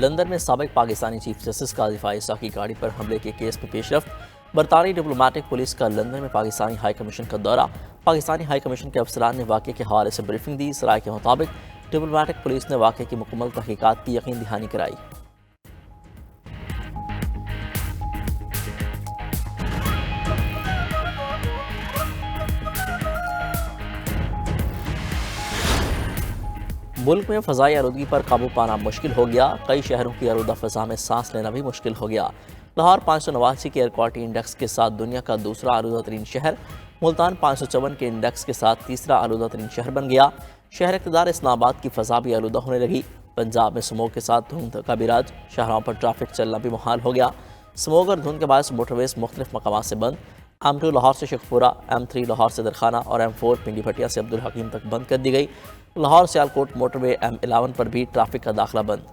London में साबिक Pakistani chief justice काजी Pfizer की गाड़ी पर हमले के केस में पेशरफ्त। बरतानी डिप्लोमेटिक पुलिस का लंदन में पाकिस्तानी हाई कमीशन का दौरा। पाकिस्तानी हाई कमीशन के अफसरान ने वाक़े के हवाले से ब्रीफिंग दी। सराय के मुताबिक डिप्लोमेटिक पुलिस ने वाक़े की मुकम्मल तहकीकात की यकीन दहानी कराई। मुल्क में फ़ज़ाई आलूदगी पर काबू पाना मुश्किल हो गया। कई शहरों की आलूदा फ़ज़ा में सांस लेना भी मुश्किल हो गया। लाहौर 589 के एयर क्वालिटी इंडेक्स के साथ दुनिया का दूसरा आलूदा तरीन शहर, मुल्तान 554 के इंडेक्स के साथ तीसरा आलूदा तरीन शहर बन गया। शहर इक़्तिदार इस्लामाबाद की फ़ज़ा भी आलूदा होने लगी। पंजाब में स्मोक के साथ धुंध का भी राज, शहरों पर ट्रैफिक चलना भी मुहाल हो गया। स्मोक और धुंध के बायस मोटरवेज मुख्तलिफ मकामात से बंद। M2 लाहौर से शेखपुरा, M3 लाहौर से दरखाना और M4 पिंडी भटिया से अब्दुल हकीम तक बंद कर दी गई। लाहौर सियालकोट मोटरवे M11 पर भी ट्रैफिक का दाखिला बंद।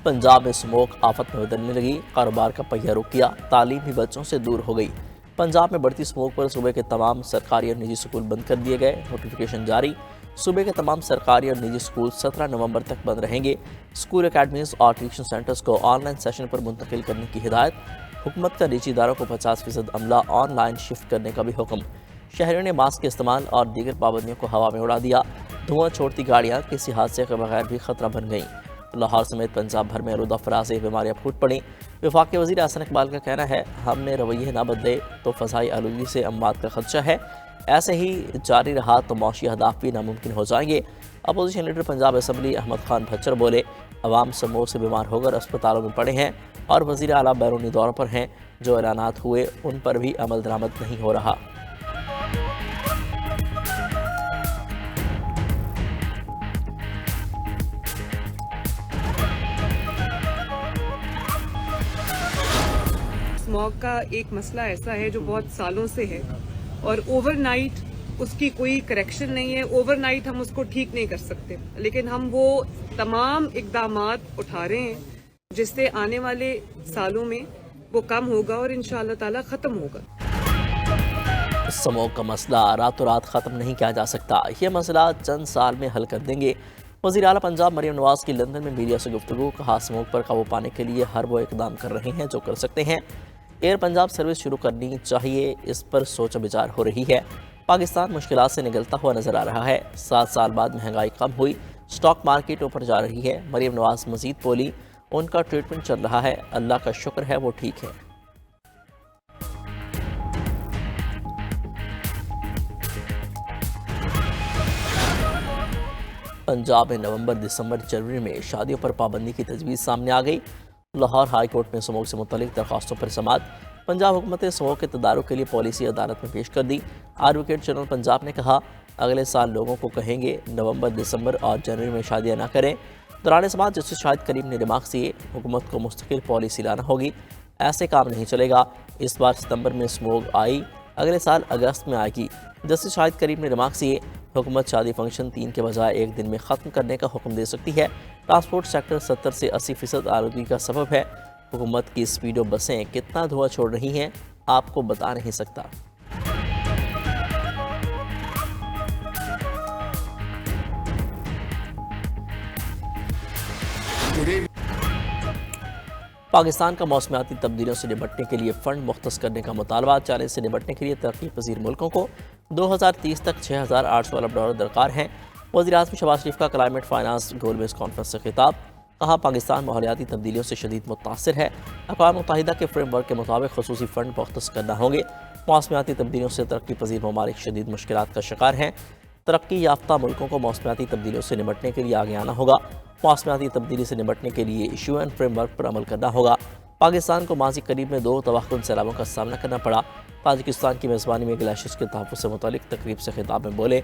पंजाब में स्मोक आफत में बदलने लगी। कारोबार का पहिया रुक गया। तालीम भी बच्चों से दूर हो गई। पंजाब में बढ़ती स्मोक पर सूबे के तमाम सरकारी और निजी स्कूल बंद कर दिए गए। नोटिफिकेशन जारी। सूबे के तमाम सरकारी और निजी स्कूल 17 नवंबर तक बंद रहेंगे। स्कूल अकेडमीज और ट्यूशन सेंटर्स को ऑनलाइन सेशन पर मुंतकिल करने की हिदायत। हुकूमत का निजी इदारों को 50% अमला ऑनलाइन शिफ्ट करने का भी हुक्म। शहरियों ने मास्क के इस्तेमाल और दीगर पाबंदियों को हवा में उड़ा दिया। धुआं छोड़ती गाड़ियाँ किसी हादसे के बगैर भी खतरा बन गईं। लाहौर समेत पंजाब भर में आलूदा फराज़ बीमारियाँ फूट पड़ीं। वफाक के वज़ीर हसन इकबाल का कहना है, हमने रवैये न बदले तो फ़ज़ाई आलूदगी से अमवात का खदशा है। ऐसे ही जारी रहा तो मौशी अहदाफ भी नामुमकिन हो जाएंगे। Opposition leader Punjab assembly Ahmad Khan Bhachar बोले, अवाम समूह से बीमार होकर अस्पतालों में पड़े हैं और वज़ीर आला बैरूनी दौरों पर हैं। जो ऐलानात हुए उन पर भी अमल दरामद नहीं हो रहा। स्मॉग का एक मसला ऐसा है जो बहुत सालों से है और ओवरनाइट उसकी कोई करेक्शन नहीं है। ओवरनाइट हम उसको ठीक नहीं कर सकते, लेकिन हम वो तमाम इक़दामात उठा रहे हैं जिससे आने वाले सालों में वो कम होगा और इंशाअल्लाह ताला ख़त्म होगा। स्मोक का मसला रातों रात ख़त्म नहीं किया जा सकता। ये मसला चंद साल में हल कर देंगे। वज़ीर आला पंजाब मरियम नवाज़ की लंदन में मीडिया से गुफ्तगू। कहा, स्मोक पर काबू पाने के लिए हर वो इकदाम कर रहे हैं जो कर सकते हैं। एयर पंजाब सर्विस शुरू करनी चाहिए, इस पर सोच विचार हो रही है। पाकिस्तान मुश्किलात से निकलता हुआ नजर आ रहा है। 7 साल बाद महंगाई कम हुई, स्टॉक मार्केट ऊपर जा रही है। मरियम नवाज मजीद बोली, उनका ट्रीटमेंट चल रहा है, अल्लाह का शुक्र है वो ठीक है। पंजाब में नवंबर, दिसंबर, जनवरी में शादियों पर पाबंदी की तजवीज़ सामने आ गई। लाहौर हाई कोर्ट में स्मोक से मुतल्लिक दरख्वास्तों पर समाअत। पंजाब हुकूमत ने स्मोक के तदारुक के लिए पॉलिसी अदालत में पेश कर दी। एडवोकेट जनरल पंजाब ने कहा, अगले साल लोगों को कहेंगे नवंबर, दिसंबर और जनवरी में शादियाँ ना करें। दौरान समाअत जस्टिस शाहिद करीम ने रिमार्क्स दिए, हुकूमत को मुस्तकिल पॉलिसी लाना होगी, ऐसे काम नहीं चलेगा। इस बार सितंबर में स्मोक आई, अगले साल अगस्त में आएगी। जस्टिस शाहिद करीम ने रिमार्क्स दिए, हुकूमत शादी फंक्शन 3 के बजाय 1 दिन में ख़त्म करने का हुक्म दे सकती है। ट्रांसपोर्ट सेक्टर 70 से 80% आलूदगी का सबब है। हुकूमत की स्पीडो बसें कितना धुआं छोड़ रही हैं, आपको बता नहीं सकता। पाकिस्तान का मौसमियाती तब्दीलियों से निपटने के लिए फ़ंड मुख्तस करने का मुतालबा। चैलेंज से निपटने के लिए तरक्की पजीर मुल्कों को 2030 तक 6,800 अरब डॉलर दरकार हैं। वज़ीर आज़म शहबाज शरीफ का क्लाइमेट फाइनेंस गोलमेज कॉन्फ्रेंस से खिताब। कहा, पाकिस्तान माहौलियाती तब्दीलियों से शदीद मुतासिर है। अक़वाम मुत्तहिदा के फ्रेमवर्क के मुताबिक खसूसी फ़ंड मुख्तस करना होंगे। मौसमियाती तब्दीलियों से तरक्की पजीर ममालिक शदीद मुश्किलात का शिकार हैं। तरक्की याफ्ता मुल्कों को मौसमियाती तब्दीलियों से निपटने के लिए आगे आना होगा। मौसमियाती तब्दीली से निपटने के लिए यूएन फ्रेमवर्क पर अमल करना होगा। पाकिस्तान को माजी करीब में 2 तबाहकुन सैलाबों का सामना करना पड़ा। ताजिकिस्तान की मेज़बानी में ग्लेशियर्स के तहफ़्फ़ुज़ से मुतालिक तकरीब से खिताब में बोले,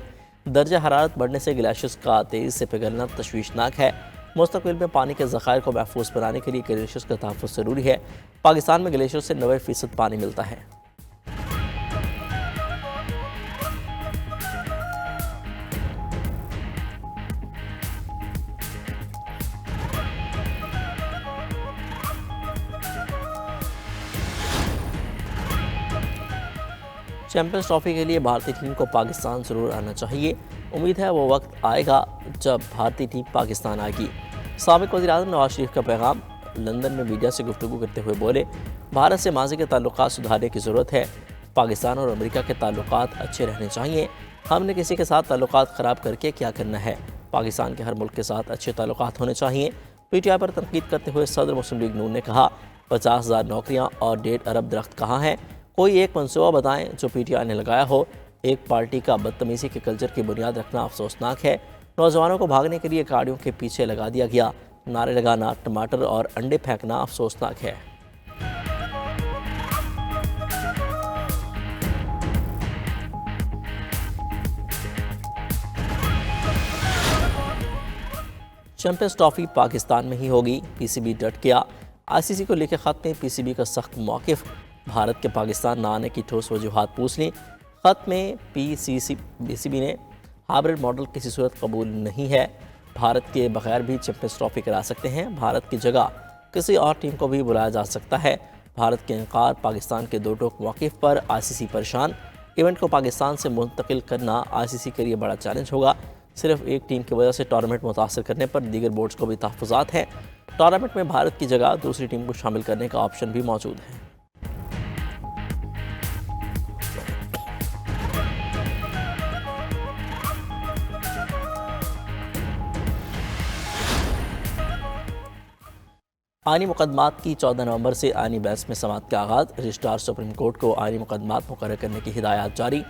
दर्जा हरारत बढ़ने से ग्लेशियर्स का तेज़ी से पिघलना तशवीशनाक है। मुस्तक़बिल में पानी के ज़खायर को महफूज बनाने के लिए ग्लेशियर्स का तहफ़्फ़ुज़ ज़रूरी है। पाकिस्तान में ग्लेशियर्स से 90% पानी मिलता है। चैंपियंस ट्रॉफी के लिए भारतीय टीम को पाकिस्तान जरूर आना चाहिए। उम्मीद है वो वक्त आएगा जब भारतीय टीम पाकिस्तान आएगी। साबिक वज़ीर-ए-आज़म नवाज शरीफ का पैगाम। लंदन में मीडिया से गुफ्तगू करते हुए बोले, भारत से माजी के ताल्लुकात सुधारने की ज़रूरत है। पाकिस्तान और अमेरिका के ताल्लुकात अच्छे रहने चाहिए। हमने किसी के साथ ताल्लुकात ख़राब करके क्या करना है। पाकिस्तान के हर मुल्क के साथ अच्छे ताल्लुकात होने चाहिए। पीटीआई पर तनकीद करते हुए सदर मुस्लिम लीग नून ने कहा, 50,000 नौकरियाँ और 1.5 अरब दरख्त कहाँ हैं? कोई एक मनसूबा बताएं जो पीटीआई ने लगाया हो। एक पार्टी का बदतमीज़ी के कल्चर की बुनियाद रखना अफसोसनाक है। नौजवानों को भागने के लिए गाड़ियों के पीछे लगा दिया गया। नारे लगाना, टमाटर और अंडे फेंकना अफसोसनाक है। चैंपियंस ट्रॉफी पाकिस्तान में ही होगी, पीसीबी डट गया। आईसीसी को लिखे खत में पीसीबी का सख्त मौक़िफ़। भारत के पाकिस्तान न आने की ठोस वजूहात पूछ ली। खत में पीसीबी ने हाइब्रिड मॉडल किसी सूरत कबूल नहीं है। भारत के बगैर भी चैंपियंस ट्रॉफी करा सकते हैं। भारत की जगह किसी और टीम को भी बुलाया जा सकता है। भारत के इनकार पाकिस्तान के दो टोक मौक़िफ़ पर आईसीसी परेशान। इवेंट को पाकिस्तान से मुंतकिल करना आईसीसी के लिए बड़ा चैलेंज होगा। सिर्फ एक टीम की वजह से टूर्नामेंट मुतासर करने पर दीगर बोर्ड्स को भी तहफ़्फ़ुज़ात हैं। टूर्नामेंट में भारत की जगह दूसरी टीम को शामिल करने का ऑप्शन भी मौजूद है। आईनी मुकदमात की 14 नवंबर से आईनी बहस में समाअत का आगाज़। रजिस्ट्रार सुप्रीम कोर्ट को आईनी मुकदमात मुकर्रर करने की हिदायत जारी।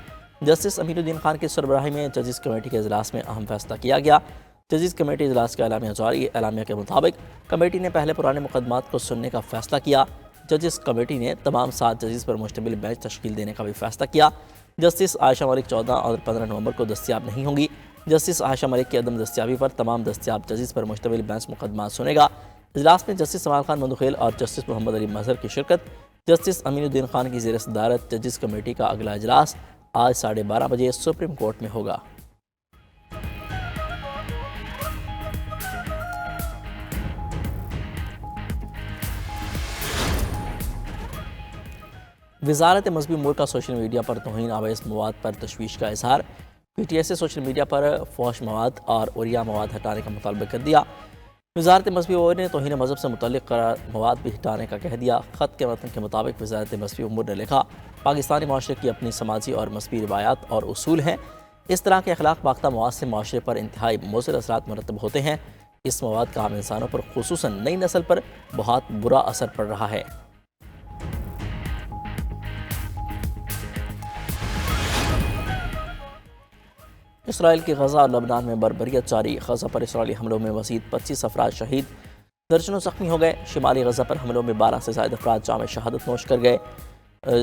जस्टिस अमीनुद्दीन खान की सरबराही में जजिस कमेटी के इजलास में अहम फैसला किया गया। जजिस कमेटी इजलास का एलामिया जारी। एलामिया के मुताबिक कमेटी ने पहले पुराने मुकदमात को सुनने का फैसला किया। जजिस कमेटी ने तमाम 7 जजिस पर मुश्तमिल बेंच तश्कील देने का भी फैसला किया। जस्टिस आयशा मलिक 14 और 15 नवंबर को दस्तियाब नहीं होंगी। जस्टिस आयशा मलिक की अदम दस्तियाबी पर तमाम दस्तियाब जजिस पर मुश्तमिल बेंच मुकदमा सुनेगा। इजलास में जस्टिस सवाल खान मंदुखेल और जस्टिस मोहम्मद अली मजहर की शिरकत। जस्टिस अमीनुद्दीन खान की ज़ेर सदारत जजिस कमेटी का अगला इजलास आज 12:30 बजे सुप्रीम कोर्ट में होगा। वज़ारत मज़हबी उमूर का सोशल मीडिया पर तौहीन आवेज़ मवाद पर तशवीश का इजहार। पीटीआई से सोशल मीडिया पर फौश मवाद और उरिया मवाद हटाने का मुतालबा कर दिया। वज़ारत मज़हबी उमूर ने तौहीन मज़हब से मुतल्लिक़ करार मवाद भी हटाने का कह दिया। ख़त के मतन के मुताबिक वज़ारत मज़हबी उमूर ने लिखा, पाकिस्तानी माशरे की अपनी समाजी और मज़हबी रिवायात और उसूल हैं। इस तरह के अखलाक बाख्ता मवाद से माशरे पर इंतहाई मुज़िर असरात मुरतब होते हैं। इस मवाद का आम इंसानों पर खुसूसन नई नस्ल पर बहुत बुरा असर पड़ रहा है। इसराइल की गजा और लबनान में बर्बरियत जारी। गजा पर इसराइली हमलों में मज़ीद 25 अफराद शहीद, दर्जनों ज़ख्मी हो गए। शिमाली गजा पर हमलों में 12 से ज़ायद अफराद जाम शहादत नोश कर गए।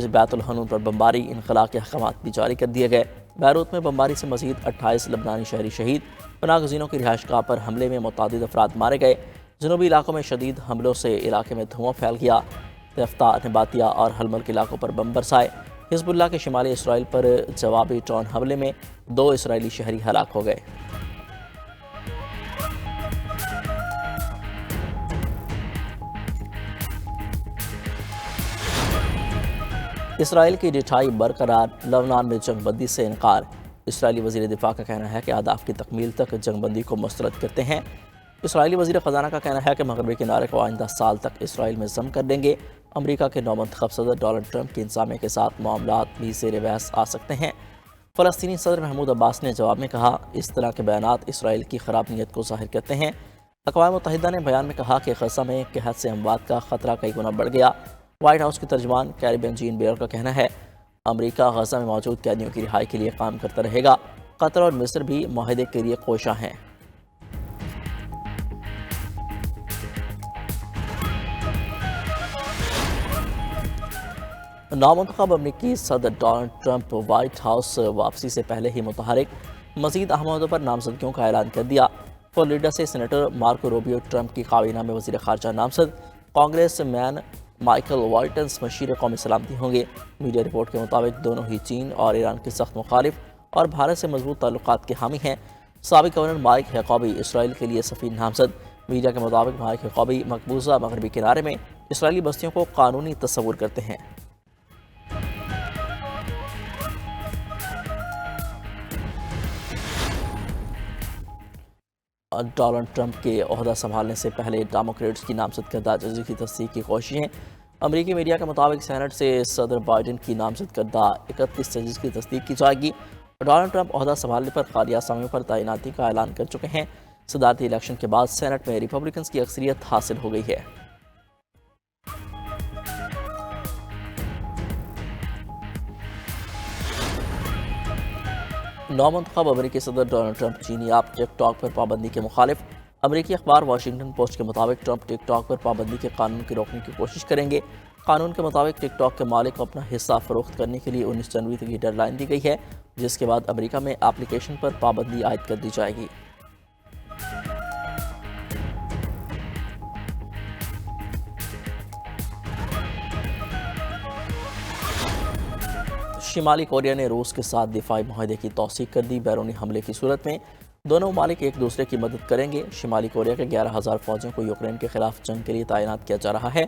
बैतुल हनून पर बमबारी, इनखला के अहकामात भी जारी कर दिए गए। बैरूत में बमबारी से मज़ीद 28 लबनानी शहरी शहीद। पनाहगज़ीनों की रिहाइशगाह पर हमले में मुतादिद अफराद मारे गए। जनूबी इलाकों में शदीद हमलों से इलाके में धुआं फैल गया। तफ्ता, नबातिया और हलमल के इलाकों पर बम बरसाए। हिज़्बुल्लाह के शिमाली इसराइल पर जवाबी ड्रोन हमले में 2 इसराइली शहरी हलाक हो गए। इसराइल की डिठाई बरकरार, लबनान में जंगबंदी से इनकार। इसराइली वज़ीर दिफा का कहना है कि अहदाफ की तकमील तक जंगबंदी को मुस्तरद करते हैं। इसराइली वज़ीर ख़जाना का कहना है कि मगरबी किनारे को आइंदा साल तक इसराइल में जम कर देंगे। अमरीका के नौमंतखब सदर डोनाल्ड ट्रंप की इंतज़ामिया के साथ मामलात भी ज़ेर बहस आ सकते हैं। फ़लस्तीनी सदर महमूद अब्बास ने जवाब में कहा, इस तरह के बयानात इसराइल की ख़राब नीयत को ज़ाहिर करते हैं। अक़वाम मुत्तहिदा ने बयान में कहा कि गज़ा में कहत से अमवात का ख़तरा कई गुना बढ़ गया। वाइट हाउस के तर्जुमान कैरिबियन जीन बेयर का कहना है, अमरीका गज़ा में मौजूद कैदियों की रिहाई के लिए काम करता रहेगा। कतर और मिस्र भी मुआहदे के लिए कोशा हैं। नामुंतखब अमरीकी सदर डोनाल्ड ट्रंप वाइट हाउस वापसी से पहले ही मुतहरिक। मज़ीद अहम अहदों पर नामजदगियों का ऐलान कर दिया। फ्लोरिडा से सेनेटर मार्को रूबियो ट्रंप की काबीना में वज़ीर ख़ारजा नामजद। कांग्रेस मैन माइकल वाल्टन्स मशीर कौमी सलामती होंगे। मीडिया रिपोर्ट के मुताबिक दोनों ही चीन और ईरान के सख्त मुखालिफ और भारत से मजबूत ताल्लुकात के हामी हैं। साबिक गवर्नर माइक हैक़ाबी इसराइल के लिए सफ़ीर नामजद। मीडिया के मुताबिक माइक हैक़ाबी मकबूजा मगरबी किनारे में इसराइली बस्तियों को कानूनी तस्वुर करते हैं। डोनाल्ड ट्रंप के ओहदा संभालने से पहले डेमोक्रेट्स की नामजद करदा जजेस की तस्दीक की कोशिशें। अमरीकी मीडिया के मुताबिक सेनेट से सदर बाइडन की नामजद करदा 31 जजेस की तस्दीक की जाएगी। डोनाल्ड ट्रंप ओहदा संभालने पर खाली आसामियों पर तैनाती का ऐलान कर चुके हैं। सदारती इलेक्शन के बाद सेनेट में रिपब्लिकन्स की अक्सरियत हासिल हो गई है। नौमंतखब अमरीकी सदर डोनाल्ड ट्रंप चीनी ऐप टिकटॉक पर पाबंदी के मुखालिफ। अमरीकी अखबार वाशिंगटन पोस्ट के मुताबिक ट्रंप टिकटॉक पर पाबंदी के कानून की रोकने की कोशिश करेंगे। कानून के मुताबिक टिकटॉक के मालिक को अपना हिस्सा फरोख्त करने के लिए 19 जनवरी तक की डेडलाइन दी गई है, जिसके बाद अमरीका में एप्लीकेशन पर पाबंदी आयद कर दी जाएगी। शिमाली कोरिया ने रूस के साथ दिफाई माहदे की तौसीक कर दी। बैरूनी हमले की सूरत में दोनों ममालिक एक दूसरे की मदद करेंगे। शिमाली कोरिया के 11,000 फौजियों को यूक्रेन के खिलाफ जंग के लिए तैनात किया जा रहा है।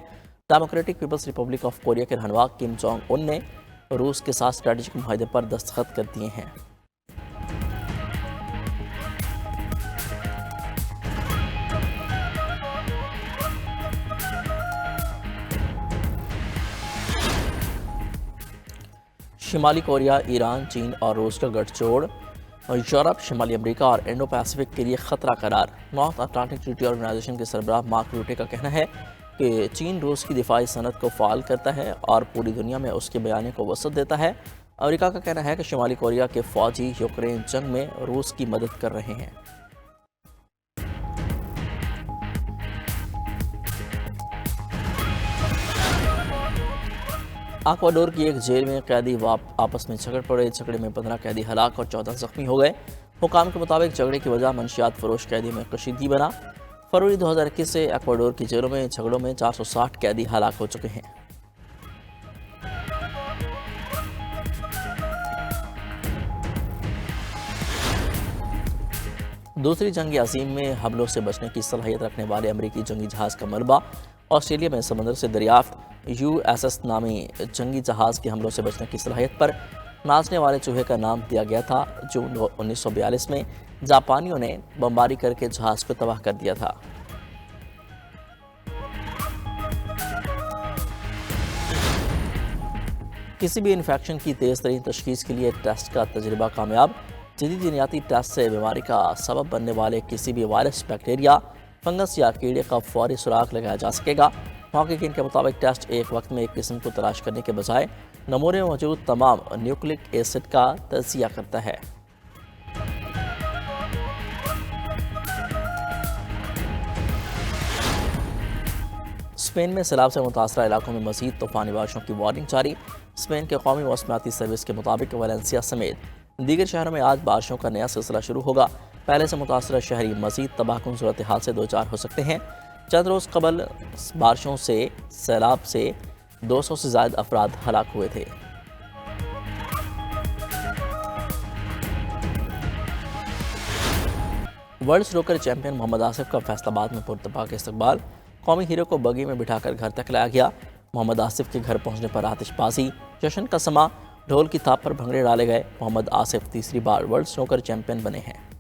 Democratic People's Republic of Korea के रहनुमा किम जोंग उन ने रूस के साथ स्ट्रेटेजिक माहदे पर दस्तखत कर दिए हैं। शिमाली कोरिया, ईरान, चीन और रूस का गठजोड़ यूरोप, शिमाली अमेरिका और इंडो पैसिफिक के लिए खतरा करार। नॉर्थ अटलांटिक ट्रीटी ऑर्गेनाइजेशन के सरबराह मार्क रूटे का कहना है कि चीन रूस की दिफाई सनत को फाल करता है और पूरी दुनिया में उसके बयाने को वसअत देता है। अमेरिका का कहना है कि शिमाली कोरिया के फौजी यूक्रेन जंग में रूस की मदद कर रहे हैं। इक्वाडोर की एक जेल में कैदी आपस में झगड़ पड़े। झगड़े में 15 कैदी हलाक और 14 जख्मी हो गए। हुकाम के मुताबिक झगड़े की वजह मंशियात फरोश कैदियों में कशीदगी बना। फरवरी 2021 से इक्वाडोर की जेलों में झगड़ों में 460 कैदी हलाक हो चुके हैं। दूसरी जंग अजीम में हमलों से बचने की सलाहियत रखने वाले अमरीकी जंगी जहाज़ का मलबा ऑस्ट्रेलिया में समंदर से दरियाफ्त। USS नामी जंगी जहाज़ के हमलों से बचने की सलाहियत पर नाचने वाले चूहे का नाम दिया गया था। जून 1942 में जापानियों ने बमबारी करके जहाज़ को तबाह कर दिया था। किसी भी इन्फेक्शन की तेज़ तरीन तशखीस के लिए टेस्ट का तजर्बा कामयाब। जदीद जीनियाती टेस्ट से बीमारी का सबब बनने वाले किसी भी वायरस, बैक्टीरिया, फंगस या कीड़े का फौरी सुराग लगाया जा सकेगा। महक़क़ीन के मुताबिक टेस्ट एक वक्त में एक किस्म को तलाश करने के बजाय नमूने में मौजूद तमाम न्यूक्लिक एसिड का तजिया करता है। स्पेन में सैलाब से मुतासरा इलाकों में मज़ीद तूफ़ानी बारिशों की वार्निंग जारी। स्पेन के कौमी मौसमियाती सर्विस के मुताबिक वैलेंसिया समेत दीगर शहरों में आज बारिशों का नया सिलसिला शुरू होगा। पहले से मुतासरा शहरी मज़ीद तबाहकुन सूरत हाल से दो चार हो सकते हैं। चंद रोज़ कबल बारिशों से सैलाब से 200 से ज़ायद अफराद हलाक हुए थे। World snooker champion Mohammad Asif का फैसलाबाद में पुरतपाक इस्तकबाल। कौमी हीरो को बगी में बिठाकर घर तक लाया गया। मोहम्मद आसिफ के घर पहुंचने पर आतिशबाजी, जश्न का समा, ढोल की थाप पर भंगड़े डाले गए। मोहम्मद आसिफ तीसरी बार वर्ल्ड स्नूकर चैंपियन बने हैं।